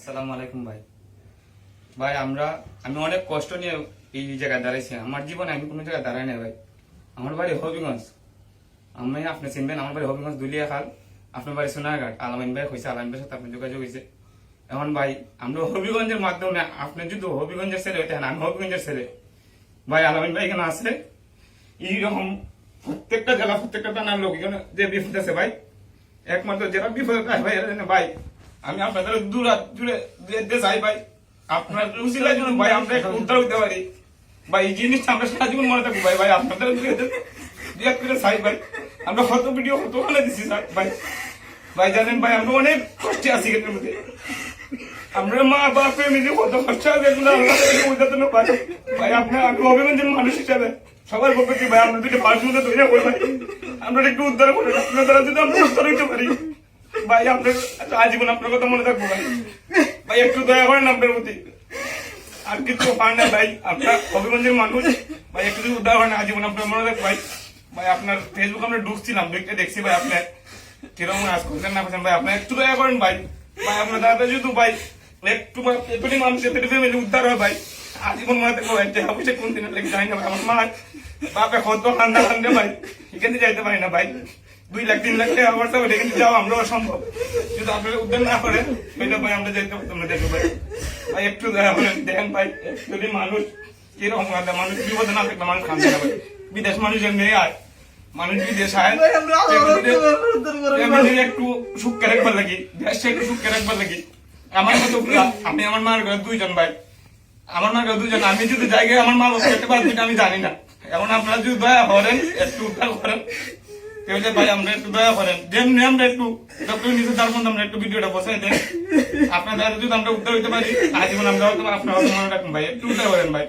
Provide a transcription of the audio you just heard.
আসসালামু আলাইকুম ভাই। ভাই আমি অনেক কষ্ট নিয়ে এই জায়গায় দাঁড়াইছি। আমার জীবনে আমি কোনো জায়গায় দাঁড়াই না ভাই। আমার বাড়ি হবিগঞ্জ, আমি আপনি চিনবেন। আমার বাড়ি হবিগঞ্জ দুলিয়া খাল, আপনার বাড়ি সোনারঘাট। আলামিন ভাই হয়েছে, আলামিন ভাইয়ের সাথে আপনার যোগাযোগ হয়েছে। এখন ভাই আমরা হবিগঞ্জের মাধ্যমে, আপনি যদি হবিগঞ্জের ছেলে হইতেন, আমি হবিগঞ্জের ছেলে। ভাই আলামিন ভাই এখানে আছে, এইরকম প্রত্যেকটা জেলা প্রত্যেকটা থানার লোক এখানে যে বিপদ আছে ভাই, একমাত্র জেলা বিপদ ভাই ভাই আমি আপনাদের জুড়ে চাই ভাই, আপনার উচিলার জন্য ভাই আমরা একটু উদ্ধার হইতে পারি ভাই। এই জিনিসটা আমরা সারা জীবন মনে থাকবো ভাই। ভাই আপনাদের করে চাই ভাই, আমরা কত ভিডিও কত ওখানে দিচ্ছি স্যার ভাই। ভাই জানেন ভাই আমরা অনেক কষ্টে আছি এখানের মধ্যে, আমরা মা বাপ ফ্যামিলি কত কষ্ট আছে এগুলো ভাই। আপনার আমি অভিগঞ্জের মানুষ হিসাবে সবার পক্ষে ভাই আমরা দুটো পাঁচ মধ্যে তৈরি করি ভাই, আমরা একটু উদ্ধার করেন। আপনার দ্বারা যদি আমরা উদ্ধার হইতে পারি ভাই, আপনার আজীবন আপনার কথা মনে থাকবো ভাই। ভাই একটু দয়া করেন আপনার প্রতি, আর কিছু পান না ভাই। আপনার হবিগঞ্জের মানুষ ভাই, একটু যদি উদ্ধার করেন আজীবন আপনার মনে থাকবো ভাই। ভাই আপনার ফেসবুক আমরা ঢুকছিলাম, ঢুকতে দেখছি ভাই আপনার কিরকম আজ করছেন না করছেন ভাই। আপনার একটু দয়া করেন ভাই। ভাই আপনার দাদা যদি ভাই একটু এতটি মানুষ এতটি ফ্যামিলি উদ্ধার হয় ভাই, আজীবন মনে থাকবো ভাই। টাকা পয়সা কোন দিনের লেগে যাই না ভাই। আমার মা বাপে কত কান্দা কান্দে ভাই, এখানে যাইতে পারি না ভাই। 2 লাখ 3 লাখ টাকা খরচা করে এখানে যাওয়া আমরাও সম্ভব, যদি আপনারা উদ্ধার না করেন ওইটা ভাই আমরা যাইতে পারতাম না। দেখো ভাই, ভাই একটু দয়া করেন দেখেন ভাই, যদি মানুষ কিরকম মানুষ বিপদে না থাকলে মানুষ কান্দে না ভাই। বিদেশ মানুষের মেয়ে আয়, মানুষ বিদেশ আয় একটু সুখকে রাখবার লাগি, দেশটা একটু সুখকে রাখবার লাগি। আমার মতো আমি আমার মার ঘরে 2 জন ভাই, আমার মার ঘরে 2 জন। আমি যদি জায়গায় আমার মা বাবা করতে পারবো আমি জানি না। এখন আপনারা যদি দয়া করেন একটু উদ্ধার করেন ভাই, আমরা একটু দয়া করেন। যেমনি আমরা একটু ডক্টর নিজে তার মধ্যে আমরা একটু ভিডিওটা বসাই দেন, আপনাদের যদি আমরা উদ্ধার হইতে পারি আজীবন আমরা আপনার মনে রাখুন ভাই। একটু উদ্ধার করেন ভাই।